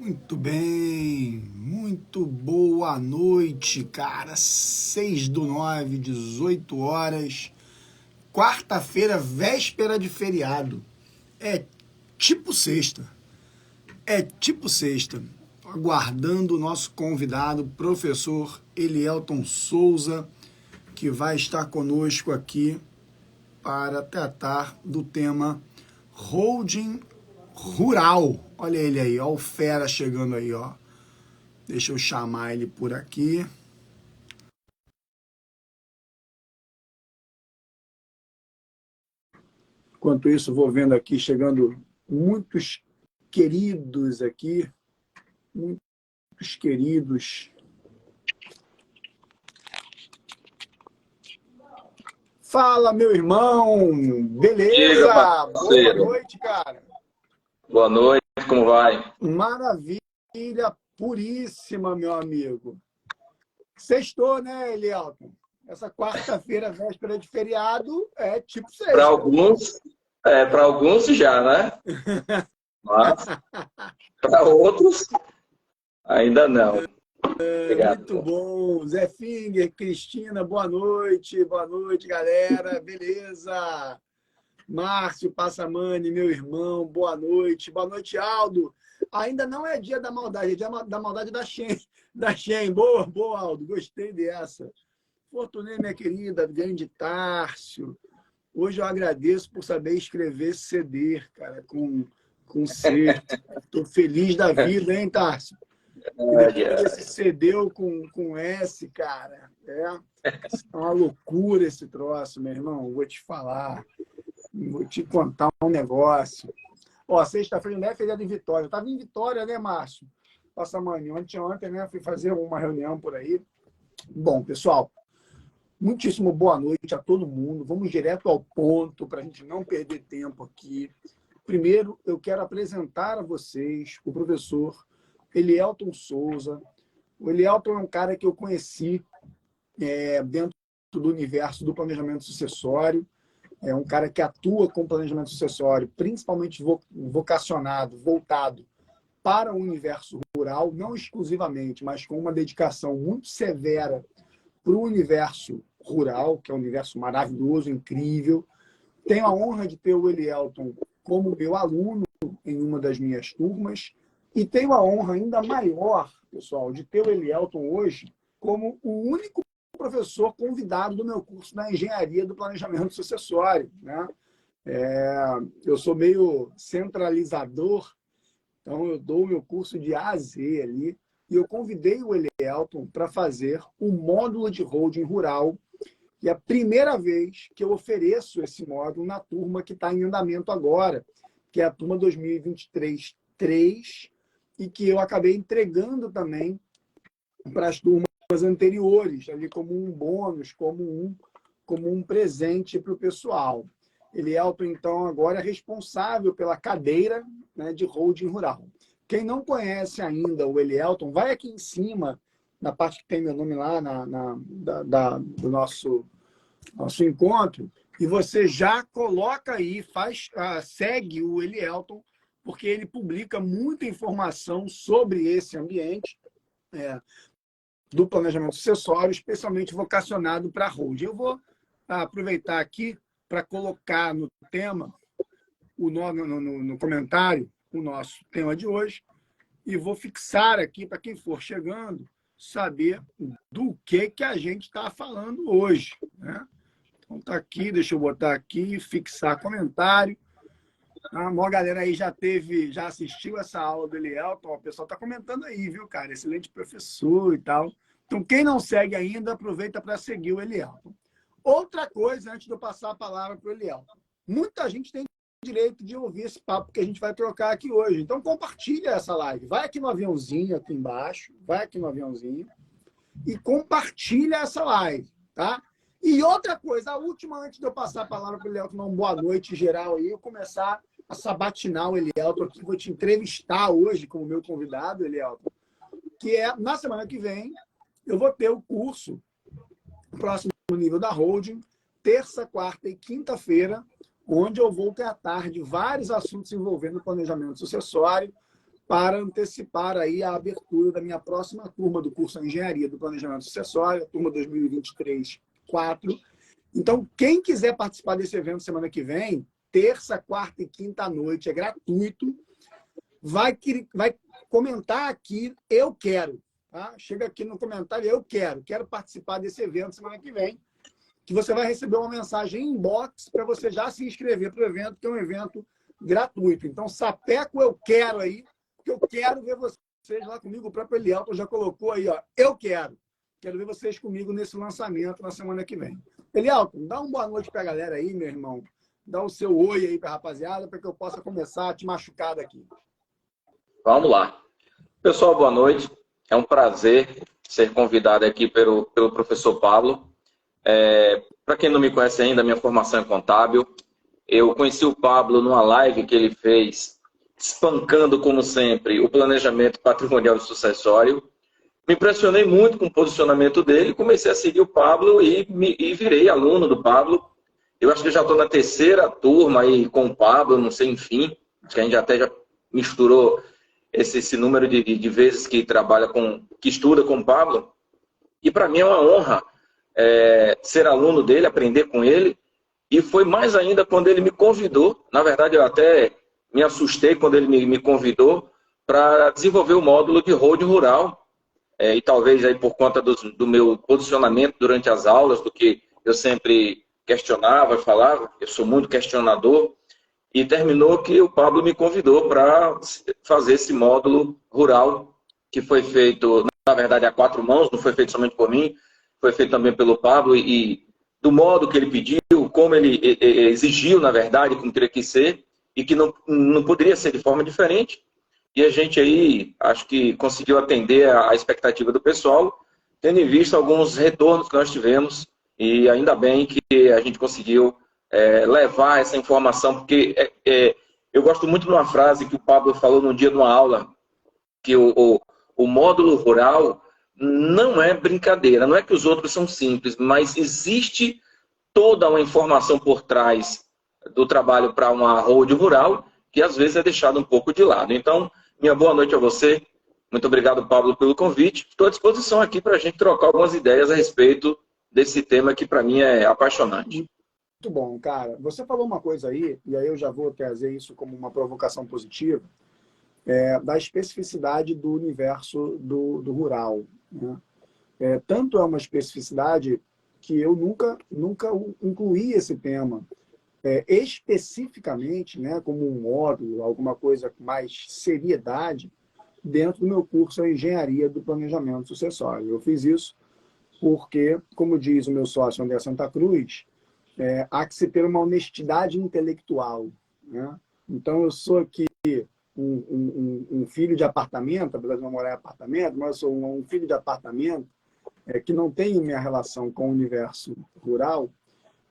Muito bem, muito boa noite, cara. 6/9, 18 horas, quarta-feira, véspera de feriado. É tipo sexta, Aguardando o nosso convidado, professor Elielton Souza, que vai estar conosco aqui para tratar do tema holding rural. Olha ele aí, ó, o fera chegando aí, ó. Deixa eu chamar ele por aqui. Enquanto isso, vou vendo aqui, chegando muitos queridos aqui. Muitos queridos. Fala, meu irmão! Beleza? Diga, Boa parceiro. noite, cara. Boa noite, como vai? Maravilha puríssima, meu amigo. Sextou, né, Elielton? Essa quarta-feira, véspera de feriado, é tipo Para sexta. alguns, para alguns já, né? Mas para outros, ainda não. Muito Obrigado. bom. Zé Finger, Cristina, boa noite. Boa noite, galera. Beleza? Márcio Passamani, meu irmão, boa noite. Boa noite, Aldo. Ainda não é dia da maldade, é dia da maldade da Shen. Da Shen. Boa, boa, Aldo. Gostei dessa. Fortunei, minha querida, grande Tárcio. Hoje eu agradeço por saber escrever ceder, cara, com C. Estou feliz da vida, hein, Tárcio? E depois desse cedeu com S, cara. É uma loucura esse troço, meu irmão. Vou te falar. Vou te contar um negócio. Ó, sexta-feira não é feriado em Vitória. Eu estava em Vitória, né, Márcio? Nossa, mãe, ontem, né? Fui fazer uma reunião por aí. Bom, pessoal, muitíssimo boa noite a todo mundo. Vamos direto ao ponto para a gente não perder tempo aqui. Primeiro, eu quero apresentar a vocês o professor Elielton Souza. O Elielton é um cara que eu conheci dentro do universo do planejamento sucessório. É um cara que atua com planejamento sucessório, principalmente vocacionado, voltado para o universo rural, não exclusivamente, mas com uma dedicação muito severa para o universo rural, que é um universo maravilhoso, incrível. Tenho a honra de ter o Elielton como meu aluno em uma das minhas turmas e tenho a honra ainda maior, pessoal, de ter o Elielton hoje como o único professor convidado do meu curso na engenharia do planejamento sucessório, né? Eu sou meio centralizador, então eu dou o meu curso de A a Z ali, e eu convidei o Elielton para fazer o módulo de holding rural, e é a primeira vez que eu ofereço esse módulo na turma que está em andamento agora, que é a turma 2023-3, e que eu acabei entregando também para as turmas anteriores, ali como um bônus, como um presente para o pessoal. Elielton, então, agora é responsável pela cadeira, né, de holding rural. Quem não conhece ainda o Elielton, vai aqui em cima, na parte que tem meu nome lá, do nosso encontro, e você já coloca aí, segue o Elielton, porque ele publica muita informação sobre esse ambiente, do planejamento sucessório, especialmente vocacionado para holding. Eu vou aproveitar aqui para colocar no tema, no comentário, o nosso tema de hoje, e vou fixar aqui para quem for chegando saber do que a gente está falando hoje, né? Então tá aqui, deixa eu botar aqui, fixar comentário. A maior galera aí já assistiu essa aula do Elielton. O pessoal está comentando aí, viu, cara? Excelente professor e tal. Então, quem não segue ainda, aproveita para seguir o Elielton. Outra coisa, antes de eu passar a palavra para o Elielton. Muita gente tem direito de ouvir esse papo que a gente vai trocar aqui hoje. Então, compartilha essa live. Vai aqui no aviãozinho, aqui embaixo. Vai aqui no aviãozinho e compartilha essa live, tá? E outra coisa, a última, antes de eu passar a palavra para o Elielton, uma boa noite geral aí, eu começar a sabatinar o Elielton aqui, vou te entrevistar hoje como meu convidado, Elielton, que é, na semana que vem, eu vou ter o curso próximo nível da holding, terça, quarta e quinta-feira, onde eu vou tratar de vários assuntos envolvendo planejamento sucessório, para antecipar aí a abertura da minha próxima turma do curso de Engenharia do Planejamento Sucessório, turma 2023-4. Então, quem quiser participar desse evento semana que vem, terça, quarta e quinta à noite, é gratuito, vai comentar aqui, eu quero. Tá? Chega aqui no comentário, eu quero participar desse evento semana que vem, que você vai receber uma mensagem em inbox para você já se inscrever para o evento, que é um evento gratuito. Então, sapeca o eu quero aí, porque eu quero ver vocês lá comigo. O próprio Elielton já colocou aí, ó, eu quero. Quero ver vocês comigo nesse lançamento na semana que vem. Elielton, dá uma boa noite para a galera aí, meu irmão. Dá o seu oi aí para a rapaziada, para que eu possa começar a te machucar daqui. Vamos lá. Pessoal, boa noite. É um prazer ser convidado aqui pelo professor Pablo. Para quem não me conhece ainda, minha formação é contábil. Eu conheci o Pablo numa live que ele fez, espancando, como sempre, o planejamento patrimonial e sucessório. Me impressionei muito com o posicionamento dele, comecei a seguir o Pablo e virei aluno do Pablo. Eu acho que já estou na terceira turma aí com o Pablo, não sei, enfim. Acho que a gente até já misturou esse número de vezes que que estuda com o Pablo. E para mim é uma honra ser aluno dele, aprender com ele. E foi mais ainda quando ele me convidou. Na verdade, eu até me assustei quando ele me convidou para desenvolver o módulo de holding rural. E talvez aí por conta do meu posicionamento durante as aulas, do que eu sempre questionava, falava, eu sou muito questionador. E terminou que o Pablo me convidou para fazer esse módulo rural, que foi feito, na verdade, a 4 mãos, não foi feito somente por mim, foi feito também pelo Pablo, e do modo que ele pediu, como ele exigiu, na verdade, como teria que ser, e que não poderia ser de forma diferente. E a gente aí, acho que conseguiu atender a expectativa do pessoal, tendo em vista alguns retornos que nós tivemos, e ainda bem que a gente conseguiu levar essa informação, porque eu gosto muito de uma frase que o Pablo falou num dia numa aula, que o módulo rural não é brincadeira, não é que os outros são simples, mas existe toda uma informação por trás do trabalho para uma holding rural, que às vezes é deixado um pouco de lado. Então, minha boa noite a você, muito obrigado, Pablo, pelo convite. Estou à disposição aqui para a gente trocar algumas ideias a respeito desse tema que para mim é apaixonante. Muito bom, cara. Você falou uma coisa aí, e aí eu já vou trazer isso como uma provocação positiva, da especificidade do universo do rural. Né? Tanto é uma especificidade que eu nunca incluí esse tema especificamente, né, como um módulo, alguma coisa com mais seriedade, dentro do meu curso de Engenharia do Planejamento Sucessório. Eu fiz isso porque, como diz o meu sócio André Santa Cruz, há que se ter uma honestidade intelectual. Né? Então, eu sou aqui um filho de apartamento, apesar de não morar em apartamento, mas eu sou um filho de apartamento que não tem minha relação com o universo rural,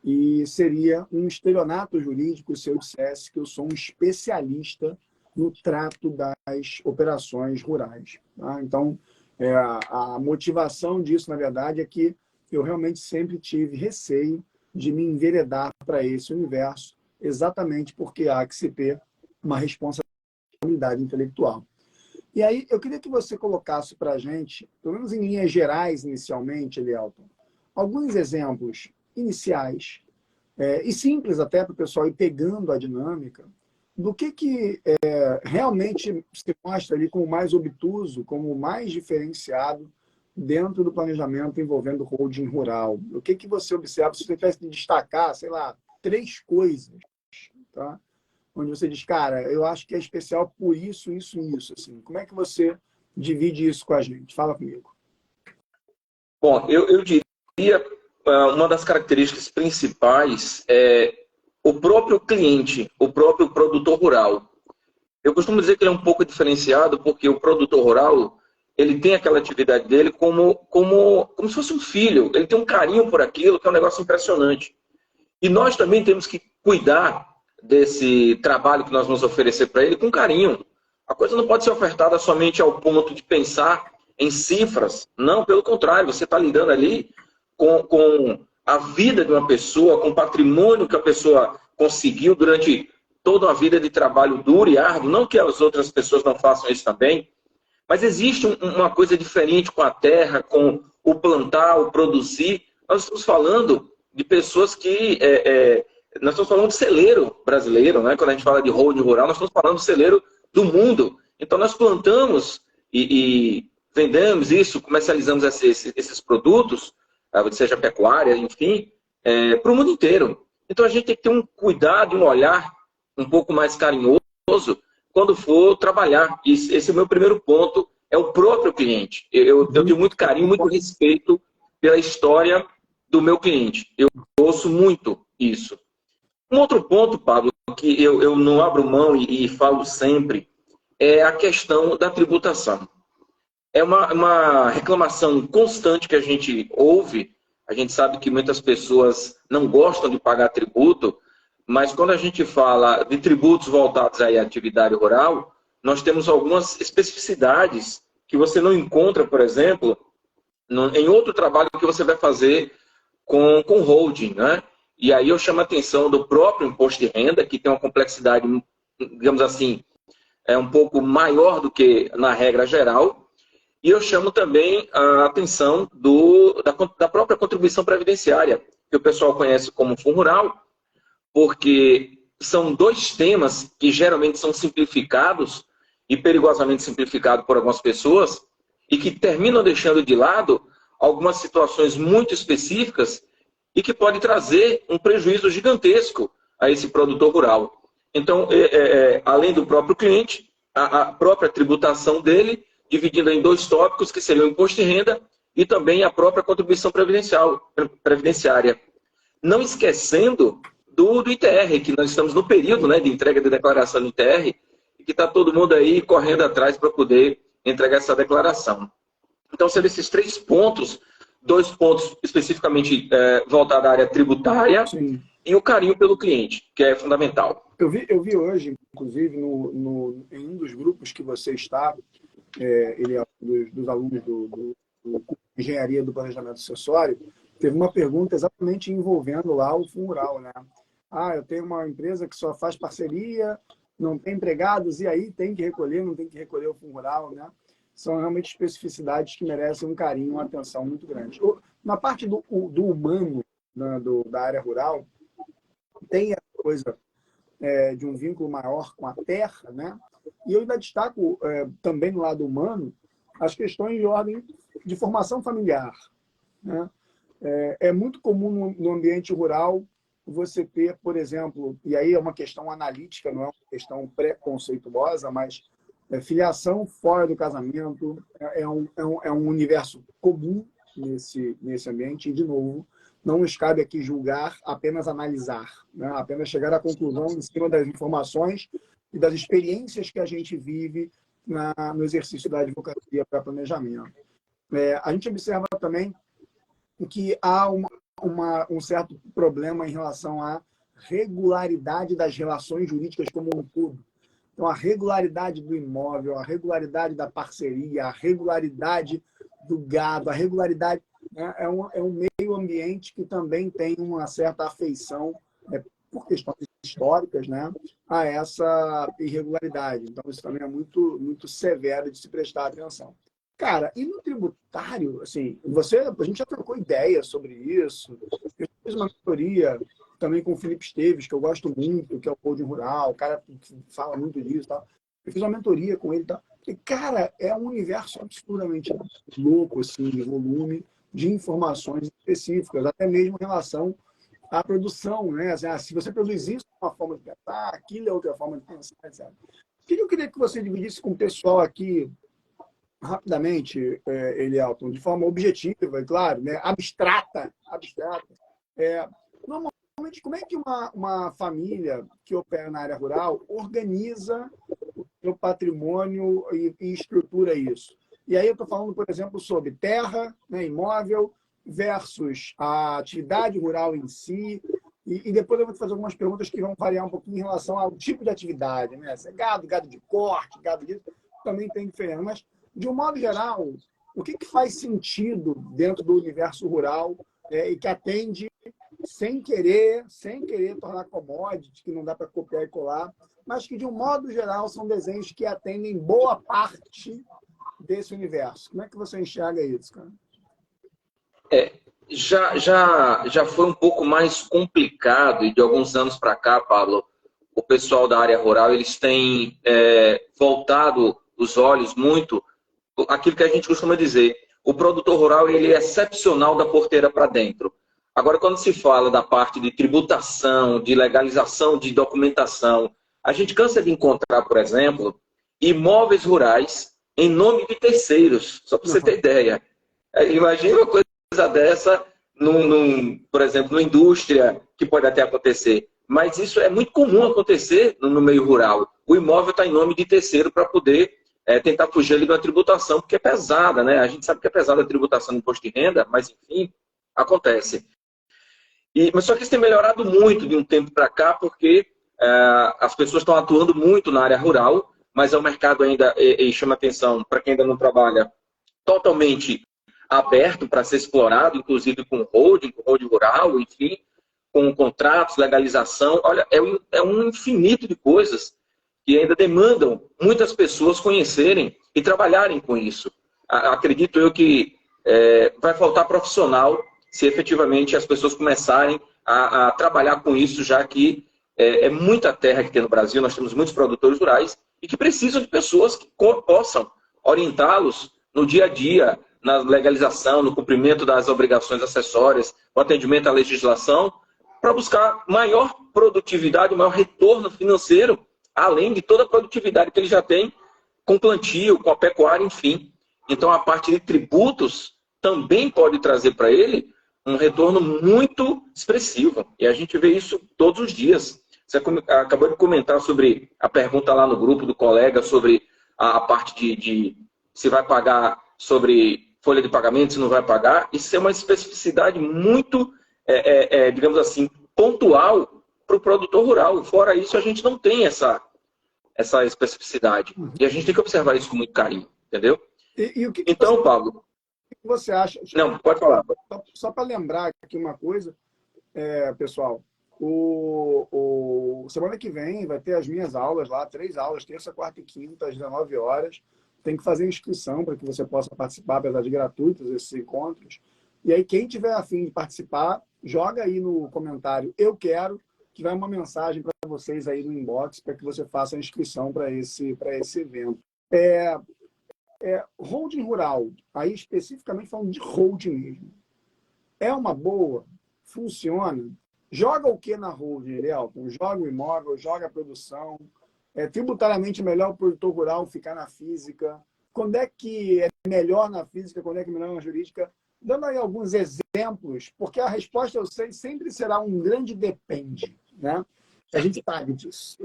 e seria um estelionato jurídico se eu dissesse que eu sou um especialista no trato das operações rurais. Tá? Então, a motivação disso, na verdade, é que eu realmente sempre tive receio de me enveredar para esse universo, exatamente porque há que se ter uma responsabilidade intelectual. E aí, eu queria que você colocasse para a gente, pelo menos em linhas gerais, inicialmente, Elielton, alguns exemplos iniciais, e simples até para o pessoal ir pegando a dinâmica, do que realmente se mostra ali como mais obtuso, como mais diferenciado dentro do planejamento envolvendo holding rural. O que você observa, se você tivesse de destacar, sei lá, 3 coisas, tá? Onde você diz, cara, eu acho que é especial por isso, isso e isso. Assim. Como é que você divide isso com a gente? Fala comigo. Bom, eu diria, uma das características principais é o próprio cliente, o próprio produtor rural. Eu costumo dizer que ele é um pouco diferenciado porque o produtor rural, ele tem aquela atividade dele como se fosse um filho. Ele tem um carinho por aquilo, que é um negócio impressionante. E nós também temos que cuidar desse trabalho que nós vamos oferecer para ele com carinho. A coisa não pode ser ofertada somente ao ponto de pensar em cifras. Não, pelo contrário, você está lidando ali com a vida de uma pessoa, com o patrimônio que a pessoa conseguiu durante toda uma vida de trabalho duro e árduo, não que as outras pessoas não façam isso também, mas existe uma coisa diferente com a terra, com o plantar, o produzir. Nós estamos falando de pessoas que... nós estamos falando do celeiro brasileiro, né? Quando a gente fala de holding rural, nós estamos falando do celeiro do mundo. Então, nós plantamos e vendemos isso, comercializamos esses produtos, seja pecuária, enfim, para o mundo inteiro. Então, a gente tem que ter um cuidado, um olhar um pouco mais carinhoso quando for trabalhar. Esse é o meu primeiro ponto, é o próprio cliente. Eu tenho muito carinho, muito respeito pela história do meu cliente. Eu ouço muito isso. Um outro ponto, Pablo, que eu não abro mão e falo sempre, é a questão da tributação. É uma reclamação constante que a gente ouve. A gente sabe que muitas pessoas não gostam de pagar tributo, mas quando a gente fala de tributos voltados à atividade rural, nós temos algumas especificidades que você não encontra, por exemplo, em outro trabalho que você vai fazer com holding, né? E aí eu chamo a atenção do próprio imposto de renda, que tem uma complexidade, digamos assim, um pouco maior do que na regra geral. E eu chamo também a atenção da própria contribuição previdenciária, que o pessoal conhece como Fundo Rural, porque são dois temas que geralmente são simplificados e perigosamente simplificados por algumas pessoas e que terminam deixando de lado algumas situações muito específicas e que pode trazer um prejuízo gigantesco a esse produtor rural. Então, além do próprio cliente, a própria tributação dele, dividida em dois tópicos, que seriam o imposto de renda e também a própria contribuição previdenciária. Não esquecendo do ITR, que nós estamos no período, né, de entrega de declaração do ITR, e que está todo mundo aí correndo atrás para poder entregar essa declaração. Então, sendo esses 3 pontos, 2 pontos especificamente voltados à área tributária. Sim. E o carinho pelo cliente, que é fundamental. Eu vi hoje, inclusive, em um dos grupos que você está, ele é dos alunos do curso de Engenharia do Planejamento Acessório, teve uma pergunta exatamente envolvendo lá o Fundo Rural, né? Eu tenho uma empresa que só faz parceria, não tem empregados, e aí tem que recolher, não tem que recolher o Fundo Rural, né? São realmente especificidades que merecem um carinho, uma atenção muito grande. Na parte do humano, né, da área rural, tem a coisa de um vínculo maior com a terra, né? E eu ainda destaco também no lado humano as questões de ordem de formação familiar, né? É muito comum no ambiente rural você ter, por exemplo, e aí é uma questão analítica, não é uma questão preconceituosa, mas filiação fora do casamento é um universo comum nesse ambiente, e, de novo, não nos cabe aqui julgar, apenas analisar, né? Apenas chegar à conclusão em cima das informações e das experiências que a gente vive no exercício da advocacia para planejamento. A gente observa também que há um certo problema em relação à regularidade das relações jurídicas como um todo. Então, a regularidade do imóvel, a regularidade da parceria, a regularidade do gado, a regularidade, né, é um meio ambiente que também tem uma certa afeição, por questões históricas, né, a essa irregularidade. Então, isso também é muito, muito severo de se prestar atenção. Cara, e no tributário, assim, a gente já trocou ideias sobre isso. Eu fiz uma mentoria também com o Felipe Esteves, que eu gosto muito, que é o holding rural, o cara que fala muito disso, tá? Eu fiz uma mentoria com ele, tá? E, cara, é um universo absurdamente louco, assim, de volume de informações específicas, até mesmo em relação à produção, né? Assim, se você produz isso, é uma forma de pensar, aquilo é outra forma de pensar, etc. O que eu queria que você dividisse com o pessoal aqui, rapidamente, Elielton, de forma objetiva, é claro, né? abstrata. Normalmente, como é que uma família que opera na área rural organiza o seu patrimônio e estrutura isso? E aí eu estou falando, por exemplo, sobre terra, né, imóvel, versus a atividade rural em si. E depois eu vou te fazer algumas perguntas que vão variar um pouquinho em relação ao tipo de atividade, né? Se é gado de corte, gado disso, também tem diferença. Mas, de um modo geral, o que faz sentido dentro do universo rural e que atende sem querer tornar commodity, que não dá para copiar e colar, mas que, de um modo geral, são desenhos que atendem boa parte desse universo. Como é que você enxerga isso, cara? Já foi um pouco mais complicado, e de alguns anos para cá, Pablo, o pessoal da área rural, eles têm voltado os olhos muito aquilo que a gente costuma dizer. O produtor rural, ele é excepcional da porteira para dentro. Agora, quando se fala da parte de tributação, de legalização, de documentação, a gente cansa de encontrar, por exemplo, imóveis rurais em nome de terceiros, só para você ter ideia. Imagina uma coisa dessa, por exemplo, numa indústria, que pode até acontecer. Mas isso é muito comum acontecer no meio rural. O imóvel está em nome de terceiro para poder tentar fugir ali da tributação, porque é pesada, né? A gente sabe que é pesada a tributação do imposto de renda, mas enfim, acontece. Mas só que isso tem melhorado muito de um tempo para cá, porque as pessoas estão atuando muito na área rural, mas é um mercado ainda, e chama atenção para quem ainda não trabalha, totalmente aberto para ser explorado, inclusive com holding rural, enfim, com contratos, legalização. Olha, é um infinito de coisas que ainda demandam muitas pessoas conhecerem e trabalharem com isso. Acredito eu que vai faltar profissional se efetivamente as pessoas começarem a trabalhar com isso, já que é muita terra que tem no Brasil, nós temos muitos produtores rurais e que precisam de pessoas que possam orientá-los no dia a dia, na legalização, no cumprimento das obrigações acessórias, no atendimento à legislação, para buscar maior produtividade, maior retorno financeiro, além de toda a produtividade que ele já tem com plantio, com a pecuária, enfim. Então, a parte de tributos também pode trazer para ele um retorno muito expressivo. E a gente vê isso todos os dias. Você acabou de comentar sobre a pergunta lá no grupo do colega sobre a parte de se vai pagar sobre folha de pagamento, se não vai pagar. Isso é uma especificidade muito, digamos assim, pontual para o produtor rural. Fora isso, a gente não tem essa especificidade. E a gente tem que observar isso com muito carinho, entendeu? Então, Pablo... O que você acha? Não, pode falar. Só para lembrar aqui uma coisa, pessoal, semana que vem vai ter as minhas aulas lá, 3 aulas, terça, quarta e quinta, às 19 horas. Tem que fazer inscrição para que você possa participar, apesar de gratuitos, esses encontros. E aí, quem tiver a fim de participar, joga aí no comentário, eu quero, que vai uma mensagem para vocês aí no inbox, para que você faça a inscrição para esse evento. Holding rural, aí especificamente falando de holding mesmo, é uma boa? Funciona? Joga o que na holding, Elielton? Joga o imóvel, joga a produção? Tributariamente melhor o produtor rural ficar na física? Quando é que é melhor na física, quando é que é melhor na jurídica? Dando aí alguns exemplos, porque a resposta, eu sei, sempre será um grande depende, né? A gente sabe disso.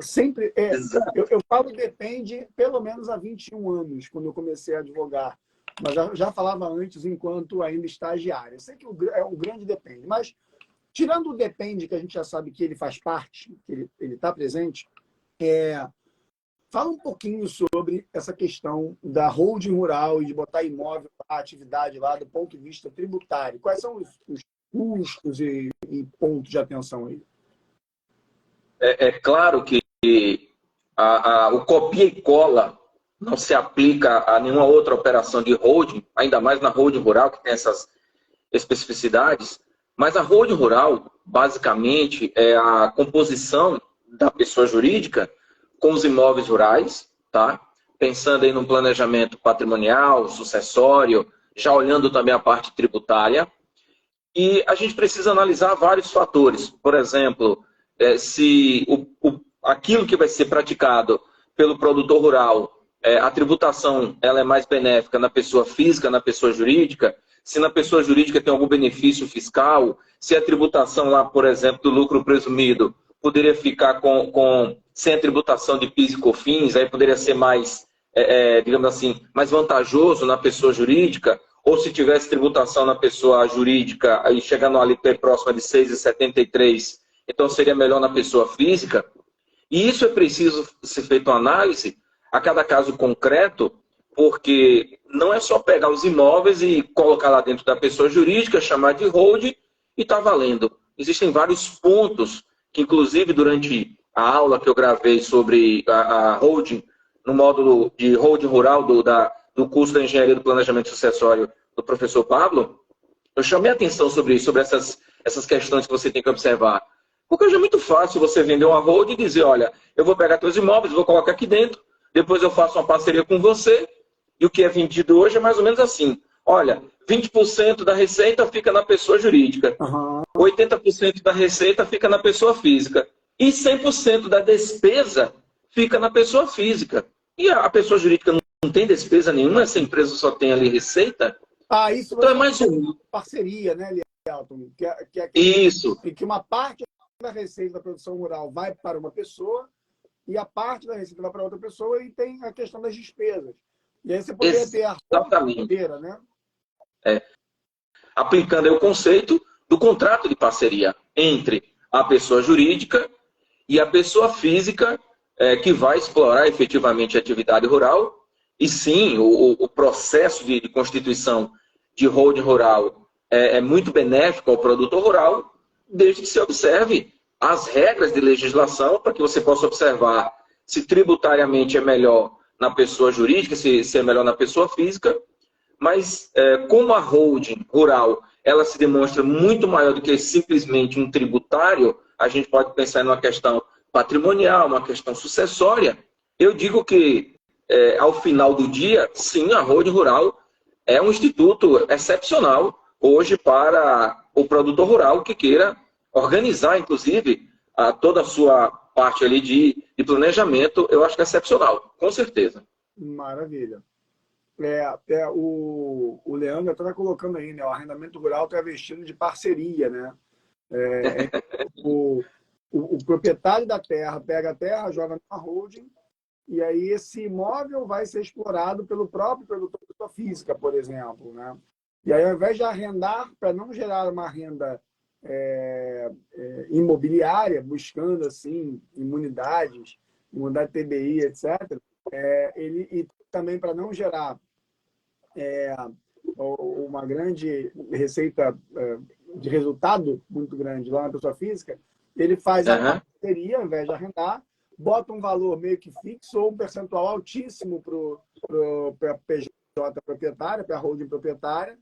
Eu falo depende pelo menos há 21 anos, quando eu comecei a advogar. Mas já falava antes, enquanto ainda estagiário. Eu sei que é um grande depende. Mas, tirando o depende, que a gente já sabe que ele faz parte, que ele está presente, fala um pouquinho sobre essa questão da holding rural e de botar imóvel, a atividade lá do ponto de vista tributário. Quais são os custos e pontos de atenção aí? É claro que o copia e cola não se aplica a nenhuma outra operação de holding, ainda mais na holding rural, que tem essas especificidades. Mas a holding rural, basicamente, é a composição da pessoa jurídica com os imóveis rurais, tá? Pensando aí no planejamento patrimonial, sucessório, já olhando também a parte tributária. E a gente precisa analisar vários fatores. Por exemplo, se aquilo que vai ser praticado pelo produtor rural, a tributação ela é mais benéfica na pessoa física, na pessoa jurídica, se na pessoa jurídica tem algum benefício fiscal, se a tributação lá, por exemplo, do lucro presumido, poderia ficar sem a tributação de PIS e COFINS, aí poderia ser mais, digamos assim, mais vantajoso na pessoa jurídica, ou se tivesse tributação na pessoa jurídica, aí chegando ali próxima de 6,73%, então seria melhor na pessoa física. E isso é preciso ser feito uma análise a cada caso concreto, porque não é só pegar os imóveis e colocar lá dentro da pessoa jurídica, chamar de holding e está valendo. existem vários pontos que, inclusive, durante a aula que eu gravei sobre a holding, no módulo de holding rural do curso da Engenharia do Planejamento Sucessório do professor Pablo, eu chamei a atenção sobre isso, sobre essas questões que você tem que observar. Porque hoje é muito fácil você vender uma holding e dizer, olha, eu vou pegar teus imóveis, vou colocar aqui dentro, depois eu faço uma parceria com você, e o que é vendido hoje é mais ou menos assim. Olha, 20% da receita fica na pessoa jurídica, 80% da receita fica na pessoa física, e 100% da despesa fica na pessoa física. E a pessoa jurídica não tem despesa nenhuma, essa empresa só tem ali receita. Isso então é mais um. Parceria, né, Lielton? Isso. Que uma parte da receita da produção rural vai para uma pessoa e a parte da receita vai para outra pessoa e tem a questão das despesas. E aí você poderia ter a inteira, né? Aplicando aí o conceito do contrato de parceria entre a pessoa jurídica e a pessoa física que vai explorar efetivamente a atividade rural. E sim, o processo de constituição de holding rural é muito benéfico ao produtor rural, desde que se observe as regras de legislação para que você possa observar se tributariamente é melhor na pessoa jurídica, se é melhor na pessoa física. Mas como a holding rural ela se demonstra muito maior do que simplesmente um tributário, a gente pode pensar numa questão patrimonial, uma questão sucessória. Eu digo que, ao final do dia, sim, a holding rural é um instituto excepcional hoje para o produtor rural que queira organizar, inclusive, toda a sua parte ali de planejamento. Eu acho que é excepcional, com certeza. Maravilha. O Leandro está colocando aí, né? O arrendamento rural travestido de parceria, né? O proprietário da terra pega a terra, joga numa holding, e aí esse imóvel vai ser explorado pelo próprio produtor da pessoa física, por exemplo, né? E aí, ao invés de arrendar, para não gerar uma renda imobiliária, buscando assim imunidade TBI, etc., e também para não gerar uma grande receita de resultado muito grande lá na pessoa física, ele faz a parceria, ao invés de arrendar, bota um valor meio que fixo ou um percentual altíssimo para a PJ proprietária, para a holding proprietária,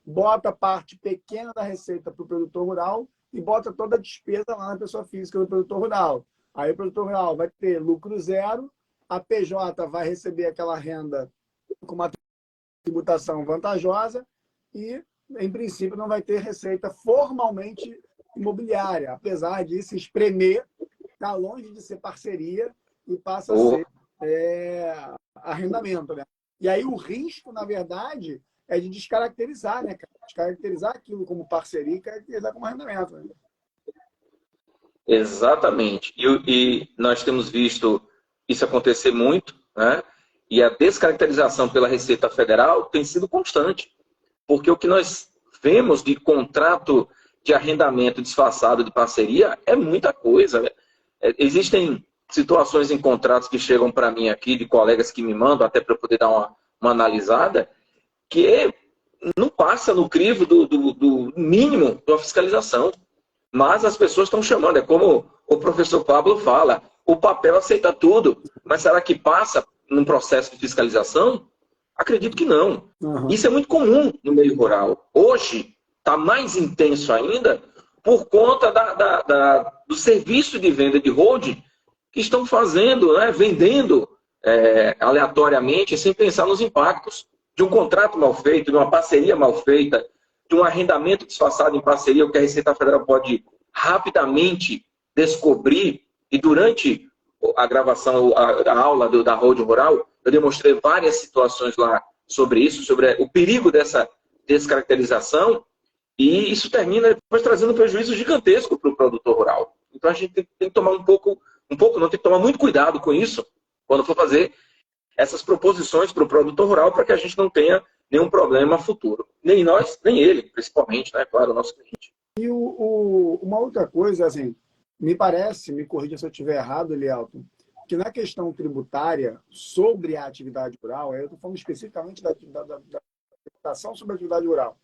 bota parte pequena da receita para o produtor rural e bota toda a despesa lá na pessoa física do produtor rural. Aí o produtor rural vai ter lucro zero, a PJ vai receber aquela renda com uma tributação vantajosa e, em princípio, não vai ter receita formalmente imobiliária, apesar de se espremer, está longe de ser parceria e passa a ser arrendamento, né? E aí o risco, na verdade, é de descaracterizar, né? Descaracterizar aquilo como parceria e caracterizar como arrendamento, né? Exatamente. E nós temos visto isso acontecer muito, né? E a descaracterização pela Receita Federal tem sido constante. Porque o que nós vemos de contrato de arrendamento disfarçado de parceria é muita coisa, né? Existem situações em contratos que chegam para mim aqui, de colegas que me mandam, até para eu poder dar uma analisada, que não passa no crivo do mínimo da fiscalização. Mas as pessoas estão chamando, é como o professor Pablo fala, o papel aceita tudo, mas será que passa num processo de fiscalização? Acredito que não. Isso é muito comum no meio rural. Hoje está mais intenso ainda por conta do serviço de venda de holding que estão fazendo, né, vendendo aleatoriamente, sem pensar nos impactos de um contrato mal feito, de uma parceria mal feita, de um arrendamento disfarçado em parceria, o que a Receita Federal pode rapidamente descobrir. E durante a gravação, a aula da holding rural, eu demonstrei várias situações lá sobre isso, sobre o perigo dessa descaracterização, e isso termina depois trazendo um prejuízo gigantesco para o produtor rural. Então a gente tem que tomar não, tem que tomar muito cuidado com isso quando for fazer essas proposições para o produtor rural, para que a gente não tenha nenhum problema futuro. Nem nós, nem ele, principalmente, né? Claro, o nosso cliente. E uma outra coisa, assim, me parece, me corrija se eu estiver errado, Elielton, que na questão tributária sobre a atividade rural, eu estou falando especificamente da tributação sobre a atividade rural,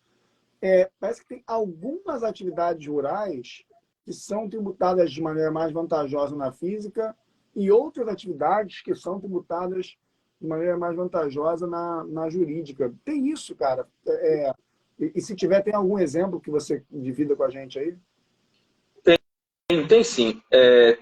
parece que tem algumas atividades rurais que são tributadas de maneira mais vantajosa na física e outras atividades que são tributadas de maneira mais vantajosa na jurídica. Tem isso, cara. E se tiver, tem algum exemplo que você divida com a gente aí? Tem sim.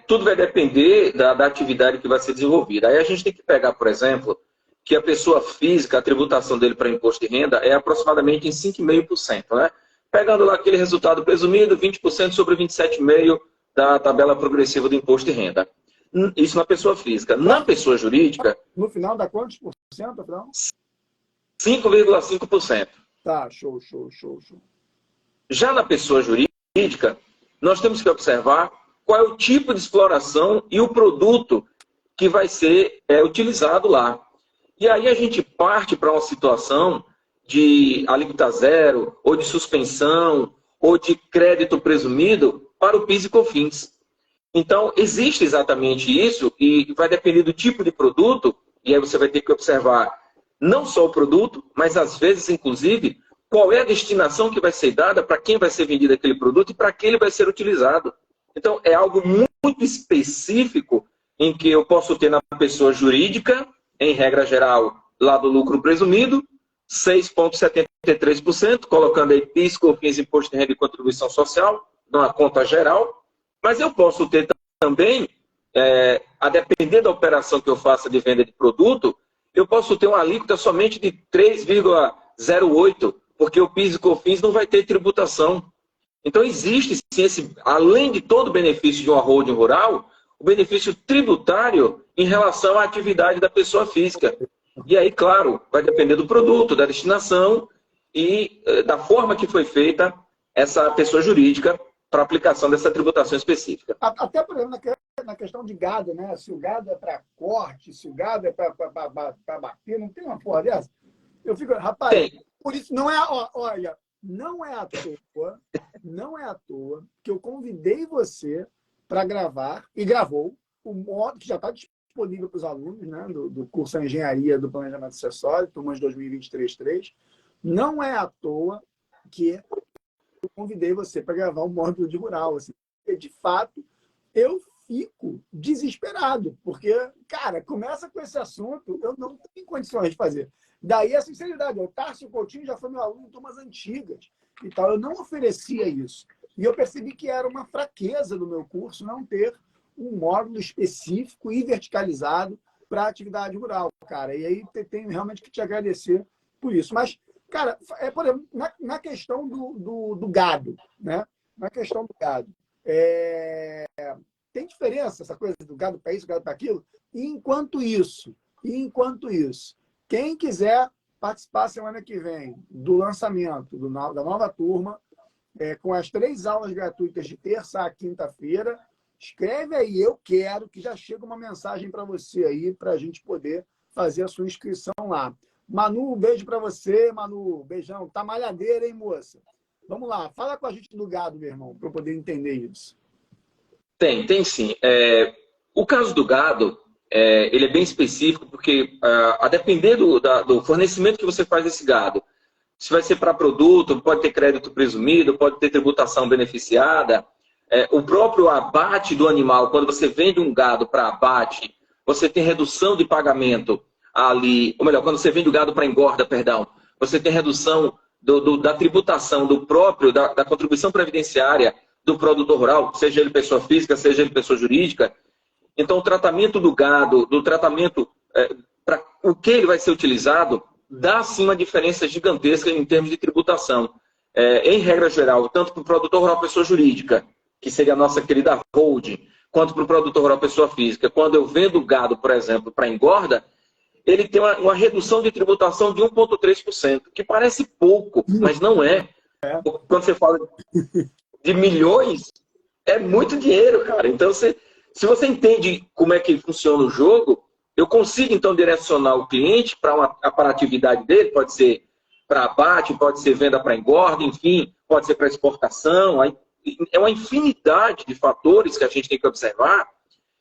Tudo vai depender da atividade que vai ser desenvolvida. Aí a gente tem que pegar, por exemplo, que a pessoa física, a tributação dele para imposto de renda é aproximadamente em 5,5%, né? Pegando lá aquele resultado presumido, 20% sobre 27,5% da tabela progressiva do imposto de renda. Isso na pessoa física. Na pessoa jurídica... No final dá quantos por cento, afinal? 5,5%. Tá, show. Já na pessoa jurídica, nós temos que observar qual é o tipo de exploração e o produto que vai ser utilizado lá. E aí a gente parte para uma situação de alíquota zero, ou de suspensão, ou de crédito presumido para o PIS e COFINS. Então, existe exatamente isso, e vai depender do tipo de produto, e aí você vai ter que observar não só o produto, mas às vezes, inclusive, qual é a destinação que vai ser dada, para quem vai ser vendido aquele produto e para que ele vai ser utilizado. Então, é algo muito específico em que eu posso ter na pessoa jurídica, em regra geral, lá do lucro presumido, 6,73%, colocando aí PIS, COFINS, Imposto de Renda e Contribuição Social, numa conta geral. Mas eu posso ter também, a depender da operação que eu faça de venda de produto, eu posso ter uma alíquota somente de 3,08%, porque o PIS e COFINS não vai ter tributação. Então, existe sim, além de todo o benefício de uma holding rural, o benefício tributário em relação à atividade da pessoa física. E aí, claro, vai depender do produto, da destinação e da forma que foi feita essa pessoa jurídica para aplicação dessa tributação específica. Até, por exemplo, na questão de gado, né? Se o gado é para corte, se o gado é para bater, não tem uma porra dessa? Eu fico, rapaz, por isso não é, olha, não é à toa que eu convidei você para gravar, e gravou, o modo que já está disponível para os alunos, né, do curso de Engenharia do Planejamento Acessório, turmas 2023-3. Não é à toa que eu convidei você para gravar o módulo de rural. Assim, porque, de fato, eu fico desesperado, porque, cara, começa com esse assunto, eu não tenho condições de fazer. Daí a sinceridade, o Tárcio Coutinho já foi meu aluno em turmas antigas e tal, eu não oferecia isso. E eu percebi que era uma fraqueza do meu curso não ter um módulo específico e verticalizado para a atividade rural, cara. E aí tenho realmente que te agradecer por isso. Mas, cara, por exemplo, na questão do gado, né? Na questão do gado, tem diferença essa coisa do gado para isso, gado para aquilo? E enquanto isso, quem quiser participar semana que vem do lançamento da nova turma, com as 3 aulas gratuitas de terça a quinta-feira, escreve aí, eu quero, que já chega uma mensagem para você aí, para a gente poder fazer a sua inscrição lá. Manu, um beijo para você, Manu, beijão. Tá malhadeira, hein, moça? Vamos lá, fala com a gente do gado, meu irmão, para eu poder entender isso. Tem sim. O caso do gado, ele é bem específico, porque a depender do fornecimento que você faz desse gado, se vai ser para produto, pode ter crédito presumido, pode ter tributação beneficiada. O próprio abate do animal, quando você vende um gado para abate, você tem redução de pagamento ali, ou melhor, quando você vende o gado para engorda, perdão, você tem redução da tributação do próprio, da contribuição previdenciária do produtor rural, seja ele pessoa física, seja ele pessoa jurídica. Então, o tratamento do gado, do tratamento para o que ele vai ser utilizado, dá sim uma diferença gigantesca em termos de tributação. Em regra geral, tanto para o produtor rural pessoa jurídica, que seria a nossa querida holding, quanto para o produtor rural pessoa física. Quando eu vendo gado, por exemplo, para engorda, ele tem uma redução de tributação de 1,3%, que parece pouco, mas não é. Quando você fala de milhões, é muito dinheiro, cara. Então, se você entende como é que funciona o jogo, eu consigo, então, direcionar o cliente para a atividade dele, pode ser para abate, pode ser venda para engorda, enfim, pode ser para exportação. É uma infinidade de fatores que a gente tem que observar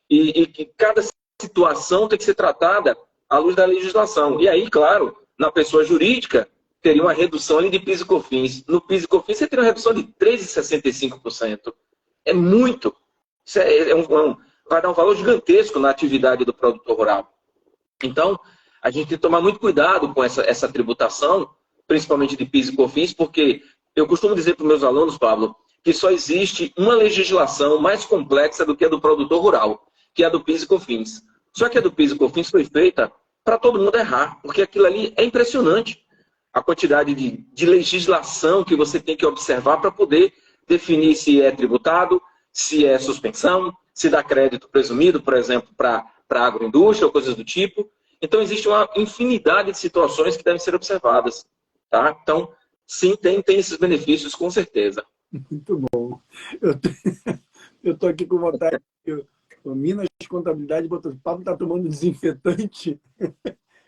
e que cada situação tem que ser tratada à luz da legislação. E aí, claro, na pessoa jurídica, teria uma redução ali de PIS e COFINS. No PIS e COFINS, você teria uma redução de 13,65%. é muito. Isso vai dar um valor gigantesco na atividade do produtor rural. Então, a gente tem que tomar muito cuidado com essa tributação, principalmente de PIS e COFINS, porque eu costumo dizer para os meus alunos, Pablo, que só existe uma legislação mais complexa do que a do produtor rural, que é a do PIS e COFINS. Só que a do PIS e COFINS foi feita para todo mundo errar, porque aquilo ali é impressionante. A quantidade de legislação que você tem que observar para poder definir se é tributado, se é suspensão, se dá crédito presumido, por exemplo, para a agroindústria ou coisas do tipo. Então, existe uma infinidade de situações que devem ser observadas. Tá? Então, sim, tem esses benefícios, com certeza. Muito bom. Eu tô aqui com vontade. O Minas Contabilidade botou, o Pablo está tomando desinfetante.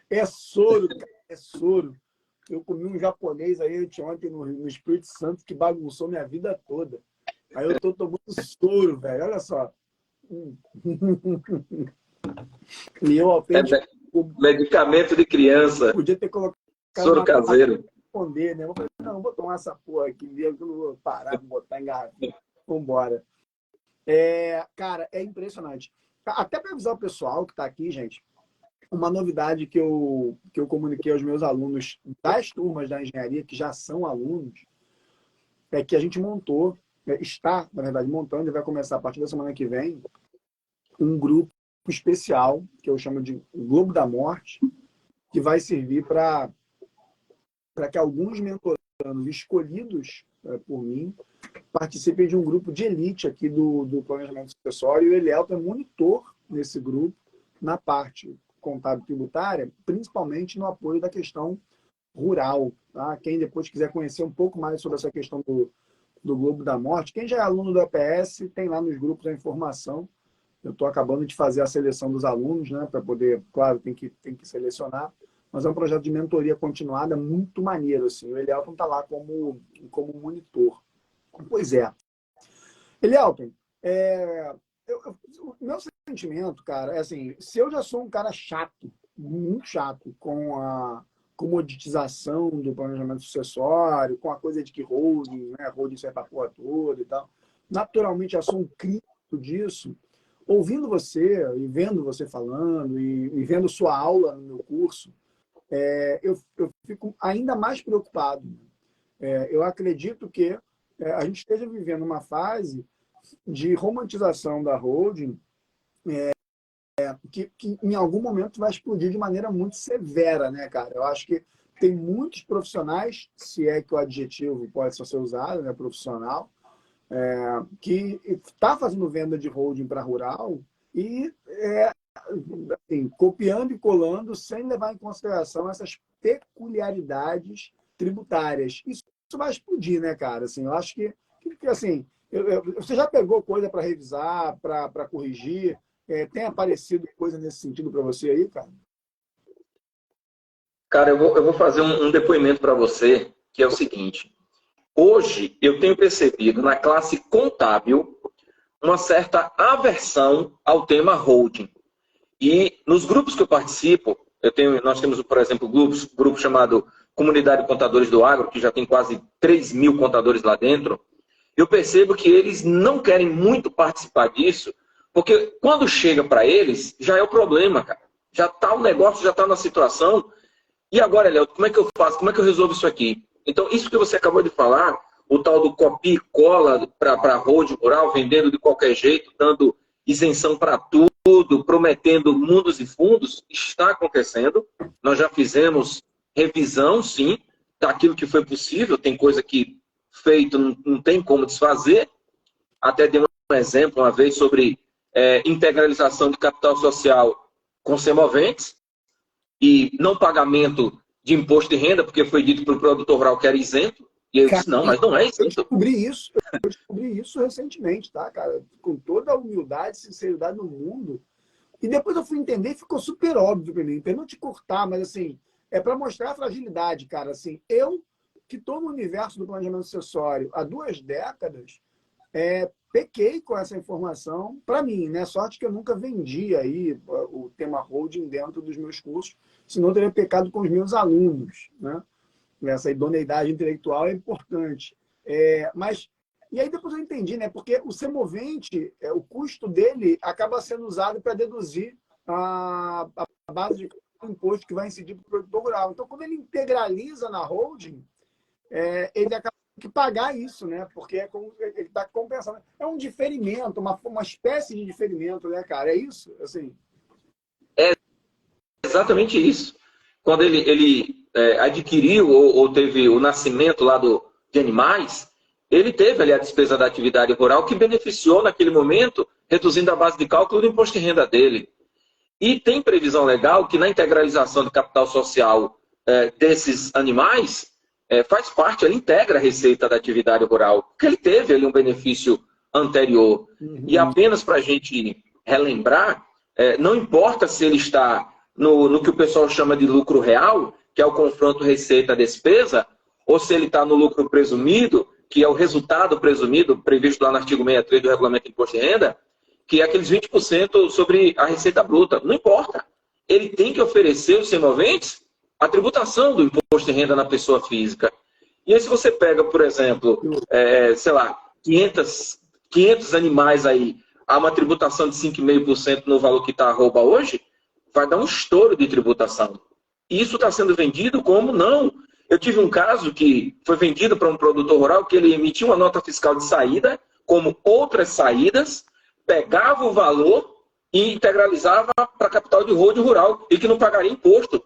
É soro, cara, é soro. Eu comi um japonês aí ontem no Espírito Santo que bagunçou minha vida toda. Aí eu tô tomando soro, velho. Olha só. E eu apenas... Medicamento de criança. Podia ter colocado soro caseiro. Responder, né? Eu falei, não, vou tomar essa porra aqui mesmo, que eu não vou parar de botar em garrafinha. Vambora. Cara, é impressionante. Até para avisar o pessoal que está aqui, gente, uma novidade que eu comuniquei aos meus alunos das turmas da engenharia, que já são alunos, é que a gente montou, está, na verdade, montando, e vai começar a partir da semana que vem, um grupo especial, que eu chamo de Globo da Morte, que vai servir para que alguns mentorandos escolhidos por mim participem de um grupo de elite aqui do planejamento sucessório. E o Elielton é monitor nesse grupo na parte contábil tributária, principalmente no apoio da questão rural. Tá? Quem depois quiser conhecer um pouco mais sobre essa questão do Globo da Morte, quem já é aluno do EPS, tem lá nos grupos a informação. Eu estou acabando de fazer a seleção dos alunos, né, para poder, claro, tem que selecionar, mas é um projeto de mentoria continuada muito maneiro. Assim. O Elielton está lá como monitor. Pois é. Elielton, o meu sentimento, cara, é assim, se eu já sou um cara chato, muito chato, com a comoditização do planejamento sucessório, com a coisa de que holding, né, holding serve para a porra toda e tal, naturalmente já sou um crítico disso. Ouvindo você e vendo você falando e vendo sua aula no meu curso, eu fico ainda mais preocupado. Eu acredito que a gente esteja vivendo uma fase de romantização da holding que em algum momento vai explodir de maneira muito severa, né, cara? Eu acho que tem muitos profissionais, se é que o adjetivo pode ser usado, né, profissional, que está fazendo venda de holding para rural e assim, copiando e colando sem levar em consideração essas peculiaridades tributárias. Isso vai explodir, né, cara? Assim, eu acho que assim, você já pegou coisa para revisar, para corrigir? Tem aparecido coisa nesse sentido para você aí, cara? Cara, eu vou fazer um depoimento para você, que é o seguinte. Hoje, eu tenho percebido na classe contábil uma certa aversão ao tema holding. E nos grupos que eu participo, nós temos, por exemplo, grupo chamado Comunidade de Contadores do Agro, que já tem quase 3.000 contadores lá dentro. Eu percebo que eles não querem muito participar disso, porque quando chega para eles, já é o problema, cara. Já está o negócio, já está na situação. E agora, Léo, como é que eu faço? Como é que eu resolvo isso aqui? Então, isso que você acabou de falar, o tal do copia e cola para holding rural, vendendo de qualquer jeito, dando isenção para tudo, prometendo mundos e fundos, está acontecendo. Nós já fizemos revisão, sim, daquilo que foi possível. Tem coisa que feito não tem como desfazer. Até dei um exemplo uma vez sobre integralização de capital social com semoventes e não pagamento de imposto de renda, porque foi dito para o produtor rural que era isento. E eu disse, não, mas não é isento. Eu descobri isso recentemente, tá, cara? Com toda a humildade e sinceridade no mundo. E depois eu fui entender e ficou super óbvio para mim. Para não te cortar, mas assim, é para mostrar a fragilidade, cara. Assim, eu, que estou no universo do planejamento sucessório há 2 décadas, pequei com essa informação para mim, né? Sorte que eu nunca vendi aí o tema holding dentro dos meus cursos, senão eu teria pecado com os meus alunos, né? Essa idoneidade intelectual é importante. Mas E aí depois eu entendi, né? Porque o semovente, o custo dele acaba sendo usado para deduzir a base de imposto que vai incidir para o produtor rural. Então, quando ele integraliza na holding, ele acaba tendo que pagar isso, né? Porque ele está compensando. É um diferimento, uma espécie de diferimento, né, cara? É isso? Assim. É exatamente isso. Quando ele adquiriu ou teve o nascimento lá de animais, ele teve ali a despesa da atividade rural que beneficiou naquele momento, reduzindo a base de cálculo do imposto de renda dele. E tem previsão legal que na integralização do capital social desses animais, faz parte, ele integra a receita da atividade rural, porque ele teve ali um benefício anterior. Uhum. E apenas para a gente relembrar, não importa se ele está no que o pessoal chama de lucro real, que é o confronto receita-despesa, ou se ele está no lucro presumido, que é o resultado presumido, previsto lá no artigo 63 do Regulamento de Imposto de Renda, que é aqueles 20% sobre a receita bruta. Não importa. Ele tem que oferecer os semoventes a tributação do imposto de renda na pessoa física. E aí, se você pega, por exemplo, sei lá, 500 animais aí, há uma tributação de 5,5% no valor que está a arroba hoje, vai dar um estouro de tributação. E isso está sendo vendido como não. Eu tive um caso que foi vendido para um produtor rural que ele emitiu uma nota fiscal de saída, como outras saídas, pegava o valor e integralizava para a capital de holding rural e que não pagaria imposto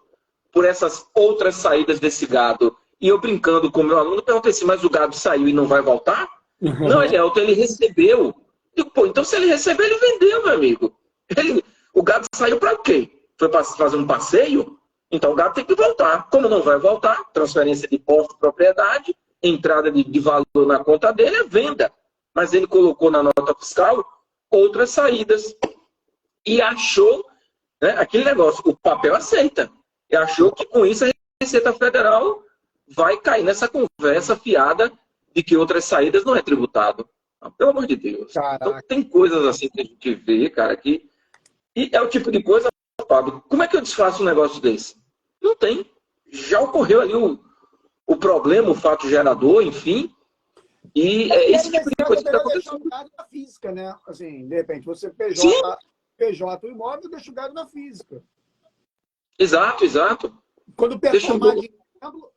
por essas outras saídas desse gado. E eu brincando com o meu aluno, perguntei assim, mas o gado saiu e não vai voltar? Uhum. Não, Elielton, ele recebeu. Digo, pô, então se ele recebeu, ele vendeu, meu amigo. O gado saiu para quê? Foi para fazer um passeio? Então o gado tem que voltar. Como não vai voltar, transferência de posse de propriedade, entrada de valor na conta dele é venda. Mas ele colocou na nota fiscal outras saídas. E achou, né, aquele negócio, o papel aceita. E achou que com isso a Receita Federal vai cair nessa conversa fiada de que outras saídas não é tributado. Pelo amor de Deus. Caraca. Então tem coisas assim que a gente vê, cara, que... E é o tipo de coisa, Fábio, como é que eu desfaço um negócio desse? Não tem. Já ocorreu ali o problema, o fato gerador, enfim. E é esse tipo de coisa que está acontecendo. Deixar o gado na física, né? Assim, de repente, você Sim. PJ o imóvel, deixa o gado na física. Exato, exato. Quando performar dinheiro,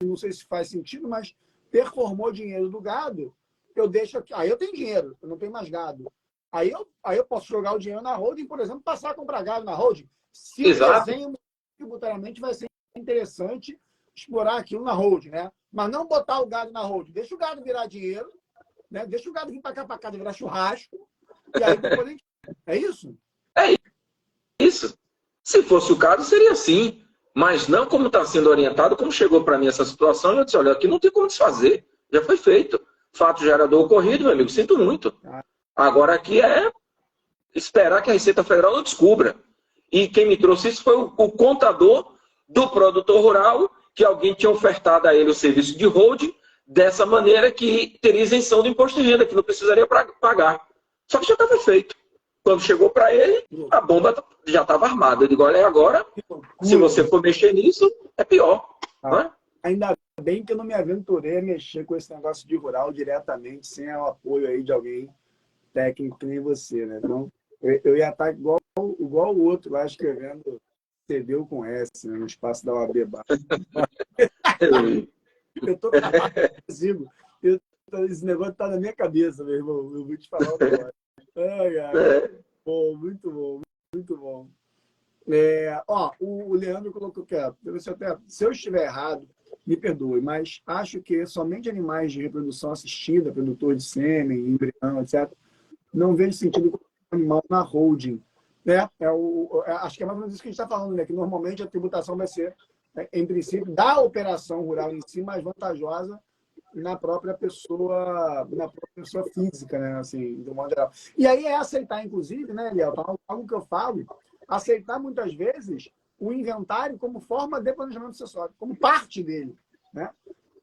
não sei se faz sentido, mas performou dinheiro do gado, eu deixo aqui. Aí eu tenho dinheiro, eu não tenho mais gado. Aí eu posso jogar o dinheiro na holding, por exemplo, passar a comprar gado na holding. Se Exato. o desenho tributariamente vai ser interessante explorar aquilo na holding, né? Mas não botar o gado na holding. Deixa o gado virar dinheiro, né? Deixa o gado vir para cá virar churrasco. E aí depois a gente... É isso? É isso. Se fosse o caso, seria assim. Mas não como está sendo orientado, como chegou para mim essa situação, eu disse, olha, aqui não tem como desfazer. Já foi feito. Fato gerador ocorrido, meu amigo, sinto muito. Agora aqui é esperar que a Receita Federal não descubra. E quem me trouxe isso foi o contador do produtor rural, que alguém tinha ofertado a ele o serviço de holding, dessa maneira que teria isenção do imposto de renda, que não precisaria pagar. Só que já estava feito. Quando chegou para ele, a bomba já estava armada. Eu digo, olha, agora, se você for mexer nisso, é pior. Né? Ainda bem que eu não me aventurei a mexer com esse negócio de rural diretamente, sem o apoio aí de alguém técnico que nem você, né? Então, eu ia estar igual o outro lá, escrevendo CDU com S, né, no espaço da OAB Bar. Eu estou consigo. Esse negócio está na minha cabeça, meu irmão. Eu vou te falar agora. Bom, muito bom, muito bom. O Leandro colocou que se eu estiver errado, me perdoe, mas acho que somente animais de reprodução assistida, produtor de sêmen, embrião, etc., não vejo sentido com o animal na holding. Né? Acho que é mais ou menos isso que a gente está falando, né? Que normalmente a tributação vai ser, em princípio, da operação rural em si, mais vantajosa na própria pessoa física, né? Assim, do modo geral. E aí é aceitar, inclusive, né, Eliel, algo que eu falo, aceitar muitas vezes o inventário como forma de planejamento sucessório, como parte dele, né?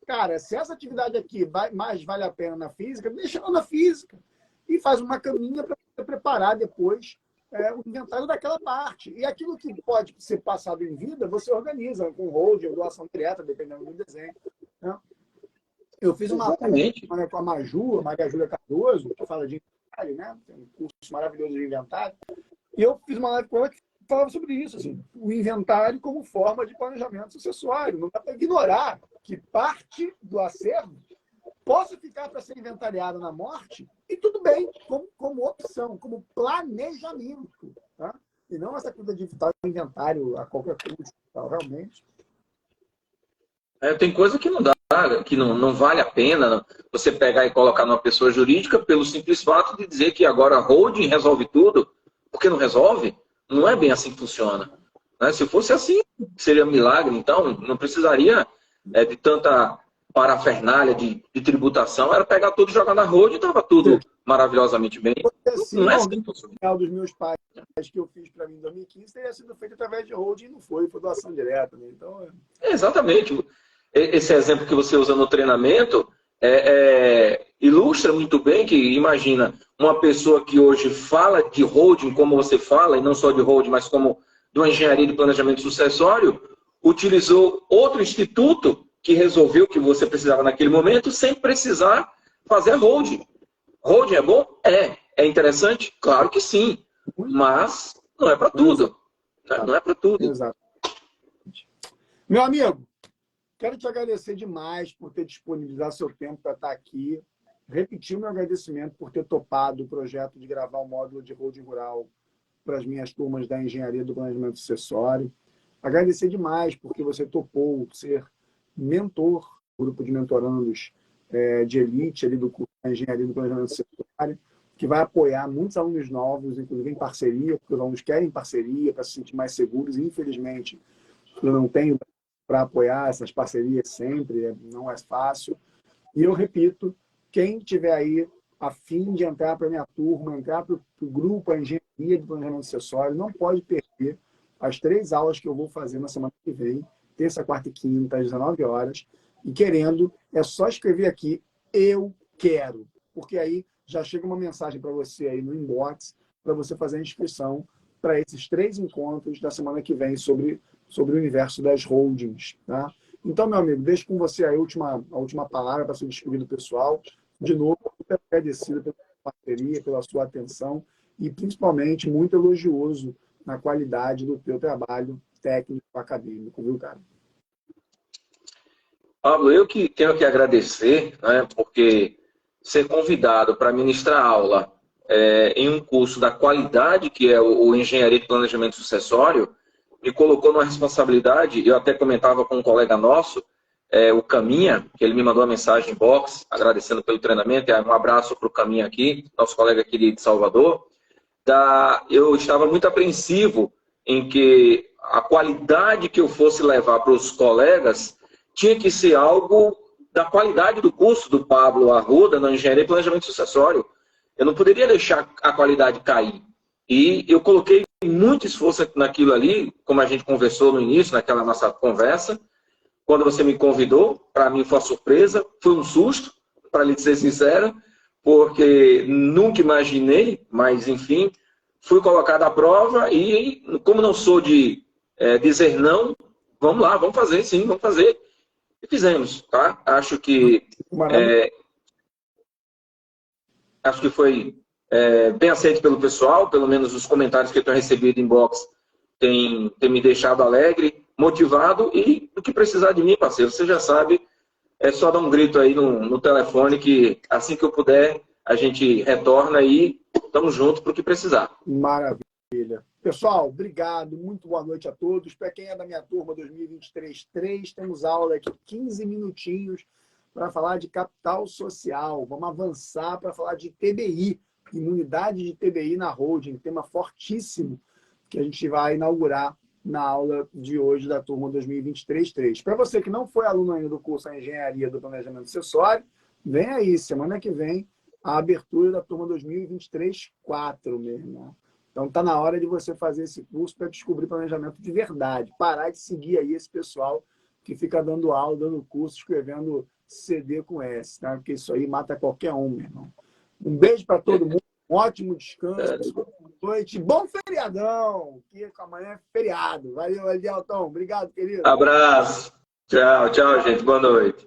Cara, se essa atividade aqui mais vale a pena na física, deixa ela na física e faz uma caminha para preparar depois o inventário daquela parte. E aquilo que pode ser passado em vida, você organiza com hold ou doação direta, dependendo do desenho. Né? Eu fiz uma Exatamente. live com a Maju, a Maria Júlia Cardoso, que fala de inventário, né? Tem um curso maravilhoso de inventário. E eu fiz uma live com ela que falava sobre isso, assim, o inventário como forma de planejamento sucessório. Não dá para ignorar que parte do acervo possa ficar para ser inventariado na morte, e tudo bem, como opção, como planejamento. Tá? E não essa coisa de evitar o inventário a qualquer custo. Tá? Realmente. Tem coisa que não dá, que não vale a pena você pegar e colocar numa pessoa jurídica pelo simples fato de dizer que agora a holding resolve tudo, porque não resolve. Não é bem assim que funciona. Né? Se fosse assim, seria milagre. Então, não precisaria de tanta parafernália de tributação. Era pegar tudo e jogar na holding e estava tudo maravilhosamente bem. Assim, Não é assim que funciona. O dos meus pais que eu fiz para mim em 2015 teria sido feito através de holding, não foi doação direta. Né? Então, Exatamente. Esse exemplo que você usa no treinamento ilustra muito bem que, imagina, uma pessoa que hoje fala de holding como você fala, e não só de holding, mas como de uma engenharia de planejamento sucessório, utilizou outro instituto que resolveu o que você precisava naquele momento sem precisar fazer a holding. Holding é bom? É interessante? Claro que sim, mas não é para tudo. Não é para tudo. Exato. Meu amigo, quero te agradecer demais por ter disponibilizado seu tempo para estar aqui. Repetir o meu agradecimento por ter topado o projeto de gravar o módulo de holding rural para as minhas turmas da Engenharia do Planejamento Sucessório. Agradecer demais porque você topou ser mentor do grupo de mentorandos de elite ali do curso da Engenharia do Planejamento Sucessório, que vai apoiar muitos alunos novos, inclusive em parceria, porque os alunos querem parceria para se sentir mais seguros. E, infelizmente, eu não tenho para apoiar essas parcerias sempre, não é fácil. E eu repito, quem tiver aí a fim de entrar para a minha turma, entrar para o grupo, a Engenharia do Planejamento Sucessório, não pode perder as 3 aulas que eu vou fazer na semana que vem, terça, quarta e quinta, às 19 horas. E querendo, é só escrever aqui, eu quero. Porque aí já chega uma mensagem para você aí no inbox, para você fazer a inscrição para esses 3 encontros da semana que vem sobre o universo das holdings. Tá? Então, meu amigo, deixo com você a última palavra para se despedir do pessoal. De novo, muito agradecido pela sua parceria, pela sua atenção e, principalmente, muito elogioso na qualidade do teu trabalho técnico acadêmico, viu, cara? Pablo, eu que tenho que agradecer, né, porque ser convidado para ministrar aula em um curso da qualidade que é o Engenharia de Planejamento Sucessório, me colocou numa responsabilidade. Eu até comentava com um colega nosso, o Caminha, que ele me mandou uma mensagem em box, agradecendo pelo treinamento. Um abraço para o Caminha aqui, nosso colega aqui de Salvador. Eu estava muito apreensivo em que a qualidade que eu fosse levar para os colegas tinha que ser algo da qualidade do curso do Pablo Arruda na Engenharia e Planejamento Sucessório. Eu não poderia deixar a qualidade cair. E eu coloquei muito esforço naquilo ali, como a gente conversou no início, naquela nossa conversa. Quando você me convidou, para mim foi uma surpresa, foi um susto, para lhe ser sincero, porque nunca imaginei, mas enfim, fui colocado à prova e, como não sou de dizer não, vamos lá, vamos fazer, sim, vamos fazer. E fizemos, tá? Acho que foi bem aceito pelo pessoal, pelo menos os comentários que eu tenho recebido em box tem me deixado alegre, motivado, e o que precisar de mim, parceiro, você já sabe, é só dar um grito aí no telefone que assim que eu puder, a gente retorna e estamos juntos para o que precisar. Maravilha. Pessoal, obrigado, muito boa noite a todos. Para quem é da minha turma 2023-3, temos aula aqui 15 minutinhos para falar de capital social. Vamos avançar para falar de TBI, imunidade de TBI na holding, tema fortíssimo que a gente vai inaugurar na aula de hoje da turma 2023-3. Para você que não foi aluno ainda do curso de Engenharia do Planejamento Sucessório, vem aí, semana que vem, a abertura da turma 2023-4, meu irmão. Então, está na hora de você fazer esse curso para descobrir planejamento de verdade. Parar de seguir aí esse pessoal que fica dando aula, dando curso, escrevendo CD com S, tá? Porque isso aí mata qualquer um, meu irmão. Um beijo para todo mundo, um ótimo descanso, boa noite, bom feriadão, que amanhã é feriado. Valeu, Elielton. Obrigado, querido. Abraço. Tchau, tchau, gente. Boa noite.